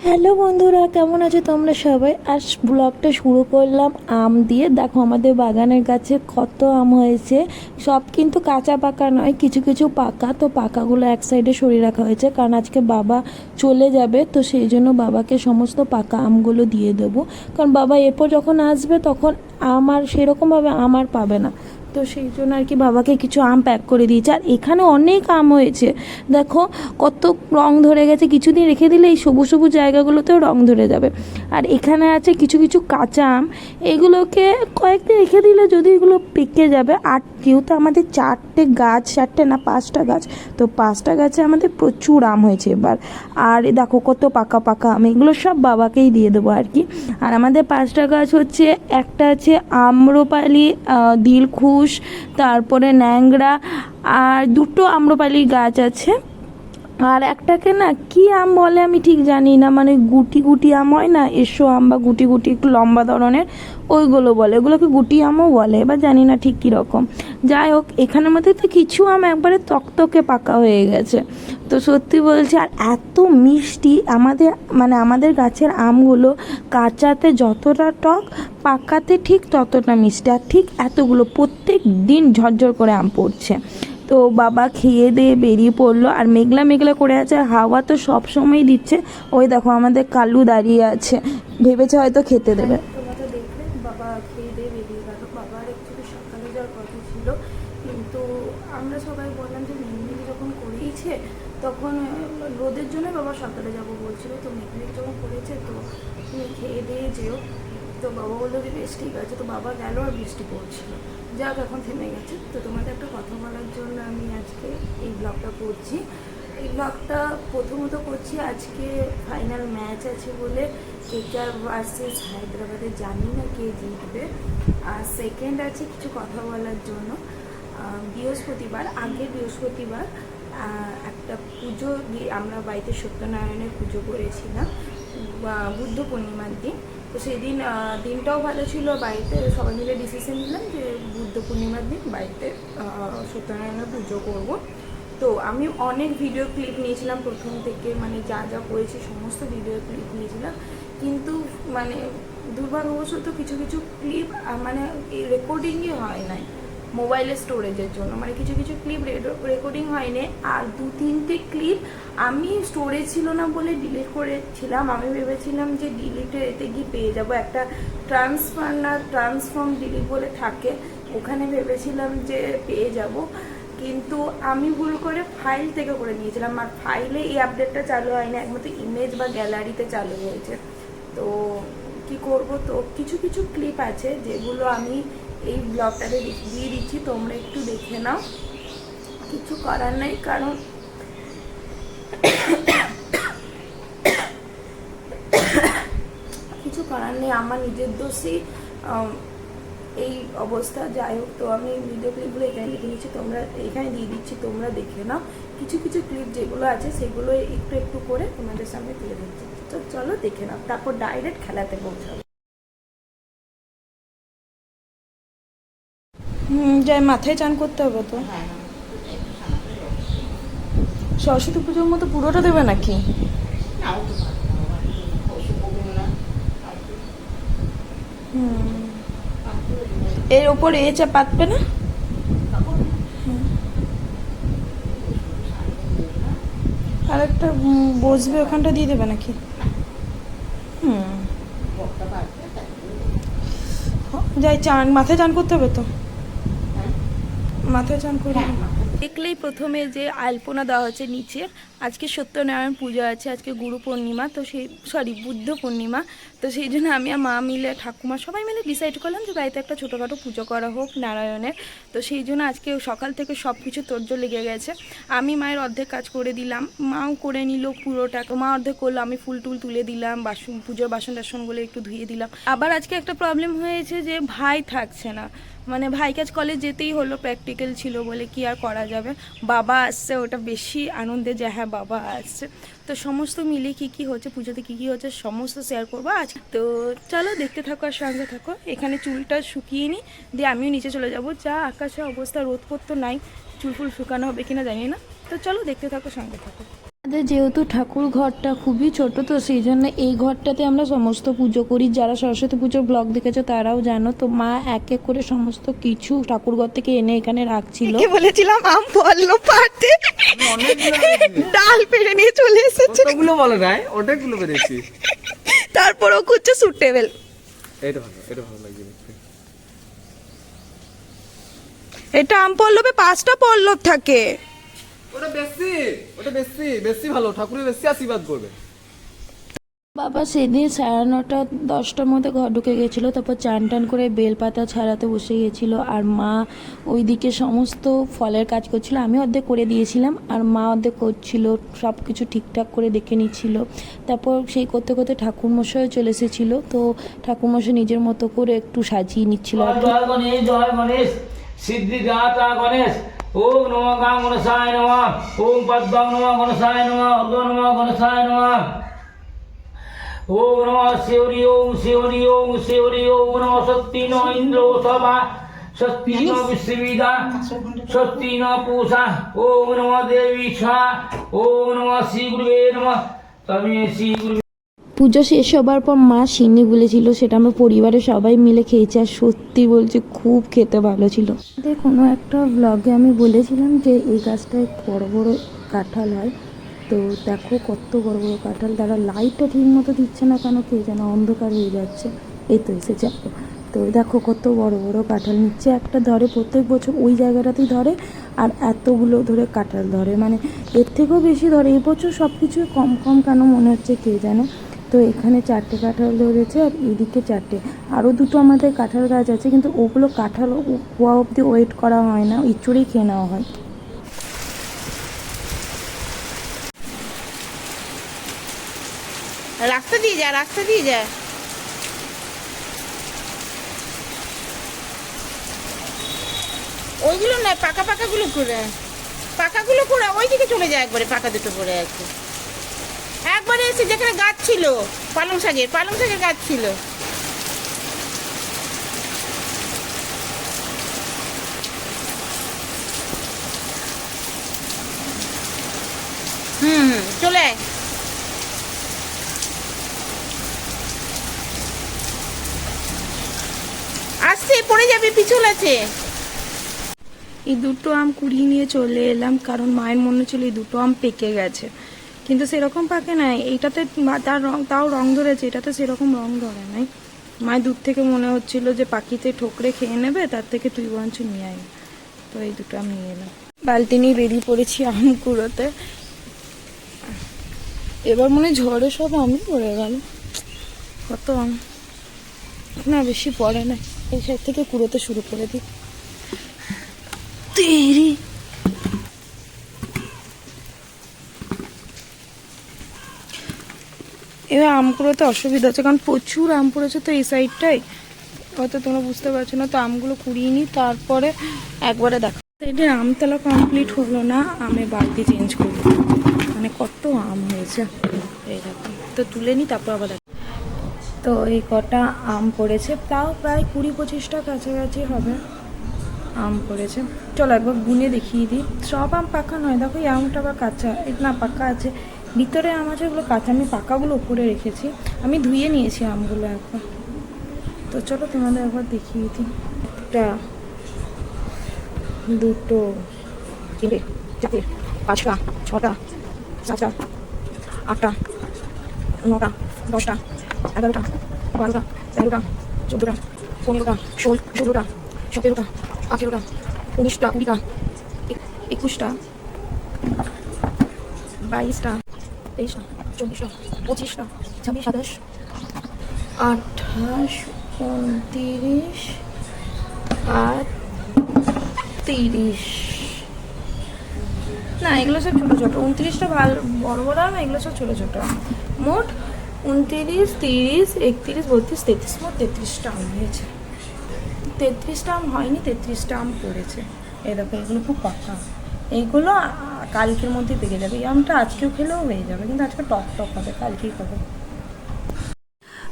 Hello বন্ধুরা, কেমন আছো তোমরা সবাই? আজ ব্লগটা শুরু করলাম আম দিয়ে। দেখো আমাদের বাগানের গাছে কত আম হয়েছে। সব কিন্তু কাঁচা পাকা নয়, কিছু কিছু পাকা। তো পাকাগুলো এক সাইডে সরিয়ে রাখা হয়েছে, কারণ আজকে বাবা চলে যাবে, তো সেই জন্য বাবাকে সমস্ত পাকা আমগুলো দিয়ে দেবো। কারণ বাবা এরপর যখন আসবে তখন আর সেরকমভাবে আর পাবে না। তো সেই জন্য আর কি বাবাকে কিছু আম প্যাক করে দিয়েছে। আর এখানে অনেক আম হয়েছে, দেখো কত রং ধরে গেছে। কিছুদিন রেখে দিলে এই সবুজ সবুজ জায়গাগুলোতেও রং ধরে যাবে। আর এখানে আছে কিছু কিছু কাঁচা আম, এগুলোকে কয়েকদিন রেখে দিলে যদি এগুলো পেকে যাবে। আর যেহেতু আমাদের চারটে না 5টা গাছ, তো 5টা গাছে আমাদের প্রচুর আম হয়েছে এবার। আর দেখো কত পাকা পাকা আম, এগুলো সব বাবাকেই দিয়ে দেবো আর কি। আর আমাদের 5টা গাছ হচ্ছে, একটা আছে আম্রপালি, দিলখুশ, তারপরে ন্যাংরা, আর দুটো আম্রপালি গাছ আছে। আর একটাকে না কি আম বলে আমি ঠিক জানি না, মানে গুটি গুটি আম হয় না, এসো আম বা গুটি গুটি একটু লম্বা ধরনের, ওইগুলো বলে, ওগুলোকে গুটি আমও বলে, এবার জানি না ঠিক কীরকম। যাই হোক, এখানের মধ্যে তো কিছু আম একবারে তকতকে পাকা হয়ে গেছে। তো সত্যি বলছি, আর এত মিষ্টি আমাদের গাছের আমগুলো, কাঁচাতে যতটা টক, পাকাতে ঠিক ততটা মিষ্টি। আর ঠিক এতগুলো প্রত্যেক দিন ঝরঝর করে আম পড়ছে। তো বাবা খেয়ে দিয়ে বেরিয়ে পড়লো। আর মেঘলা মেঘলা করে আছে, আর হাওয়া তো সব সময় দিচ্ছে। ওই দেখো আমাদের কালু দাঁড়িয়ে আছে, ভেবেছে হয়তো খেতে দেবে। তোমরা তো দেখলে বাবা খেয়ে দিয়ে বেরিয়ে গেল। বাবার একটু সকালে যাওয়ার কথা ছিল, কিন্তু আমরা সবাই বললাম যে মেঘমেঘ যখন করেইছে তখন রোদের জন্য বাবা সকালে যাবো বলছিল। তো মেঘমেঘ যখন করেছে তো তুমি খেয়ে দিয়ে যেও। তো বাবা বললো যে বেশ ঠিক আছে। তো বাবা গেল আর বৃষ্টি পড়ছিল, যাক এখন থেমে গেছে। তো তোমাদের একটা কথা বলার জন্য আমি আজকে এই ব্লগটা করছি। এই ব্লগটা প্রথমত করছি, আজকে ফাইনাল ম্যাচ আছে বলে, কেকেআর ভার্সেস হায়দ্রাবাদে, জানি না কে জিতবে। আর সেকেন্ড আছে কিছু কথা বলার জন্য। আগের বৃহস্পতিবার একটা পুজো দিয়ে আমরা বাড়িতে সত্যনারায়ণের পুজো করেছিলাম, বুদ্ধ পূর্ণিমার দিন। তো সেই দিনটাও ভালো ছিল, বাড়িতে সবাই মিলে ডিসিশন নিলাম যে বুদ্ধ পূর্ণিমার দিন বাড়িতে সত্যনারায়ণের পুজো করব। তো আমি অনেক ভিডিও ক্লিপ নিয়েছিলাম প্রথম থেকে, মানে যা যা করেছি সমস্ত ভিডিও ক্লিপ নিয়েছিলাম, কিন্তু মানে দুর্ভাগ্যবশত কিছু কিছু ক্লিপ মানে রেকর্ডিংই হয় নাই মোবাইলের স্টোরেজের জন্য, মানে কিছু কিছু ক্লিপ রেকর্ডিং হয়নি। আর 2-3টে ক্লিপ আমি স্টোরেজ ছিল না বলে ডিলিট করেছিলাম। আমি ভেবেছিলাম যে ডিলিটে এতে গিয়ে পেয়ে যাব, একটা ট্রান্সফর্ম ডিলিট বলে থাকে, ওখানে ভেবেছিলাম যে পেয়ে যাব, কিন্তু আমি ভুল করে ফাইল থেকে করে নিয়েছিলাম। আর ফাইলে এই আপডেটটা চালু হয়নি, একমাত্র ইমেজ বা গ্যালারিতে চালু হয়েছে। তো কি করব, তো কিছু কিছু ক্লিপ আছে যেগুলো আমি এই ব্লগটাতে দিয়ে দিচ্ছি, তোমরা একটু দেখে নাও। কিছু করার নেই, কারণ কিছু করার নেই, আমার নিজের দোষী এই অবস্থা। যাই হোক, তো আমি ভিডিও ক্লিপগুলো এখানে লিখে নিচ্ছি, তোমরা এখানে দিয়ে দিচ্ছি, তোমরা দেখে নাও। কিছু কিছু ক্লিপ যেগুলো আছে সেগুলো একটু একটু করে তোমাদের সামনে তুলে দিচ্ছি। তো চলো দেখে নাও, তারপর ডাইরেক্ট খেলাতে পৌঁছাবো। যাই, মাথায় চান করতে হবে তো। সরস্বতী পুজোর মতো পুরোটা দেবে নাকি? এর ওপরে চা পাতবে না? আর একটা বসবে ওখানটা দিয়ে দেবে নাকি? যাই, মাথায় চান করতে হবে তো, মাথায় চান করে দেখলেই প্রথমে যে আলপনা দেওয়া হচ্ছে নিচে। আজকে সত্যনারায়ণ পুজো আছে, আজকে গুরু পূর্ণিমা, তো বুদ্ধ পূর্ণিমা। তো সেই জন্য আমি আর মা মিলে, ঠাকুমা সবাই মিলে ডিসাইড করলাম যে বাড়িতে একটা ছোটোখাটো পুজো করা হোক নারায়ণের। তো সেই জন্য আজকে সকাল থেকে সব কিছু তোড়জোড় লেগে গেছে। আমি মায়ের অর্ধেক কাজ করে দিলাম, মাও করে নিল পুরোটা। মা অর্ধেক করলো, আমি ফুল টুল তুলে দিলাম, পুজোর বাসন টাসনগুলো একটু ধুয়ে দিলাম। আবার আজকে একটা প্রবলেম হয়েছে যে ভাই থাকছে না, মানে ভাইকে আজ কলেজ যেতেই হলো, প্র্যাকটিক্যাল ছিল বলে, কি আর করা যাবে। বাবা আসছে, ওটা বেশি আনন্দে যে হ্যাঁ বাবা আসছে। তো সমস্ত মিলে কি কি হচ্ছে পুজোতে, কি কি হচ্ছে সমস্ত শেয়ার করবো আজ। তো চলো দেখতে থাকো আর সঙ্গে থাকো। এখানে চুলটা শুকিয়ে নিই, দিয়ে আমিও নিচে চলে যাব। যা আকাশে অবস্থা, রোদ তো নাই, চুল ফুল শুকানো হবে কিনা জানি না। তো চলো দেখতে থাকো, সঙ্গে থাকো। আমাদের যেহেতু ঠাকুর ঘরটা খুবই ছোট, তো সেই জন্য এই ঘরটাতে আমরা সমস্ত পুজো করি। যারা সরস্বতী পুজোর ব্লগ দেখেছো তারাও জানো। তো মা এক এক করে সমস্ত কিছু ঠাকুর ঘর থেকে এনে এখানে রাখছিল। বলেছিলাম আম ফললো পারতে, ডাল পেড়ে নিয়ে চলে এসেছে। ওগুলো বলে নাই, অনেকগুলো পেরেছি। তারপর ও খুঁজছে সুটেবল। এটা ভালো, এটা ভালো লাগছে দেখতে। এটা আম পল্লবে 5টা পল্লব থাকে। ওটা বেশি বেশি ভালো, ঠাকুরের বেশি আশীর্বাদ করবে। বাবা সেদিন 9:30 10টার মধ্যে ঘর ঢুকে গেছিলো, তারপর চান টান করে বেলপাতা ছাড়াতে বসে গেছিলো। আর মা ওইদিকে সমস্ত ফলের কাজ করছিল, আমি অর্ধেক করে দিয়েছিলাম আর মা অর্ধেক করছিল, সব কিছু ঠিকঠাক করে দেখে নিচ্ছিল। তারপর সেই করতে করতে ঠাকুরমশাইও চলে এসেছিলো, তো ঠাকুরমশাই নিজের মতো করে একটু সাজিয়ে নিচ্ছিল আর কি। জয় গণেশ সিদ্ধিদাতা গণেশ। ওম নমঃ গাং গণেশায় নমঃ। ওম পদ্মং নমঃ গণেশায় নমঃ। অর্ঘ্য নমঃ গণেশায় নমঃ। ওম নমঃ শিবরি ওম শিবরি ওম শিবরি ওম নমঃ শক্তি ন ইন্দ্র সভা শক্তি ন বিশ্ববিদা শক্তি ন পূষা। ওম নমঃ দেবী স্বা। ওম নমঃ শ্রী গুরুবে নমঃ। তবে শ্রী গুরু পুজো শেষ হবার পর মা সিন্নি বলেছিল, সেটা আমরা পরিবারের সবাই মিলে খেয়েছি। আর সত্যি বলছি খুব খেতে ভালো ছিল। কোনো একটা ব্লগে আমি বলেছিলাম যে এই গাছটায় বড় বড় কাঁঠাল হয়, তো দেখো কত বড় বড় কাঁঠাল। তারা লাইটটা ঠিক মতো দিচ্ছে না কেন কে যেন, অন্ধকার হয়ে যাচ্ছে। এই তো এসেছে। তো দেখো কত বড় বড় কাঁঠাল নিচ্ছে, একটা ধরে প্রত্যেক বছর ওই জায়গাটাতেই ধরে, আর এতগুলো ধরে কাঁঠাল ধরে, মানে এর থেকেও বেশি ধরে। এবছর সব কিছু কম কম কেন মনে হচ্ছে কে জানে। তো এখানে 4টে কাঁঠাল ধরেছে আর এদিকে 4টে। আরও 2টো আমাদের কাঁঠাল গাছ আছে, কিন্তু ওগুলো কাঁঠাল হওয়া অবধি ওয়েট করা হয় না, ইঁচড়েই খেয়ে নেওয়া হয়। রাস্তা দিয়ে যা, রাস্তা দিয়ে যা। ওইগুলো না, পাকা পাকাগুলো করে, পাকাগুলো করে ওইদিকে চলে যায় একবারে, পাকা দুটো করে আছে। একবারে এসে যেখানে গাছ ছিল পালং শাকের গাছ ছিল। চলে আয়। আসছে, পড়ে যাবে, পিছল আছে। এই 2টো আম কুড়িয়ে নিয়ে চলে এলাম, কারণ মায়ের মনে ছিল এই 2টো আম পেকে গেছে, কিন্তু সেরকম পাকে নাই। এইটাতে তার রং, তাও রং ধরেছে, এটাতে সেরকম রং ধরে নাই। মায়ের দূর থেকে মনে হচ্ছিল যে পাখিতে ঠোকরে খেয়ে নেবে, তার থেকে তুই বরঞ্চ নিয়ে আয়। তো এই 2টো আম নিয়ে এলাম। বালতি নিয়ে বেরিয়ে পড়েছি আম কুড়োতে। এবার মনে ঝড়ে সব আমই পড়ে গেল। কত আম না, বেশি পড়ে না। এই সাইড থেকে কুড়োতে শুরু করে দিই। তেরি এবার আম কুড়োতে অসুবিধা হচ্ছে, কারণ প্রচুর আম পড়েছে তো এই সাইডটাই, হয়তো তোমরা বুঝতে পারছো না। তো আমগুলো কুড়িয়ে নিই, তারপরে একবারে দেখো। সাইডের আমতলা কমপ্লিট হলো না, আমি বালতি চেঞ্জ করবো, মানে কত আম হয়েছে এই দেখো। তো তুলে নিই, তারপর আবার দেখো। তো এই কটা আম পড়েছে, তাও প্রায় 20-25টা কাছাকাছি হবে আম পড়েছে। চলো একবার গুনে দেখিয়ে দিই। সব আম পাকা নয়, দেখো এই আমটা বা কাঁচা, না পাকা আছে। ভিতরে আম আছে, ওগুলো কাঁচা। আমি পাকাগুলো উপরে রেখেছি, আমি ধুয়ে নিয়েছি আমগুলো একবার। তো চলো তোমাদের একবার দেখিয়ে দিই। 1টা 2টো 3টে 4টে 5টা 6টা 7টা 8টা 9টা 10টা 11টা 12টা 13টা 14টা 15টা 16টা 17টা 18টা 19টা 20টা 21টা 22টা 23টা 24টা 25টা 26 27 28 29 আর 30। না, এগুলো সব ছোটো ছোটো। 29টা ভালো বড় বড় আম, এগুলো সব ছোটো ছোটো। মোট 29, 30, 31, 32, 33, মোট 33টা আম হয়েছে। 33টা আম হয়নি, 33টা আম পড়েছে। এই দেখো, এগুলো খুব পাকা। এইগুলো কালকের মধ্যে পেকে যাবে। এই আমটা আজকেও খেলেও হয়ে যাবে, কিন্তু আজকে টক টক হবে, কালকেই খাবো।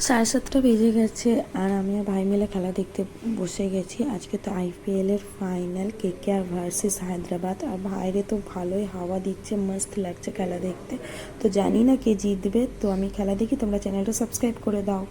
7:30 বেজে গেছে আর আমি আর ভাই মিলে খেলা দেখতে বসে গেছি। আজকে তো আইপিএলের ফাইনাল, কেকেআর ভার্সেস হায়দ্রাবাদ। আর বাইরে তো ভালোই হাওয়া দিচ্ছে, মস্ত লাগছে খেলা দেখতে। তো জানি না কে জিতবে, তো আমি খেলা দেখি, তোমরা চ্যানেলটা সাবস্ক্রাইব করে দাও।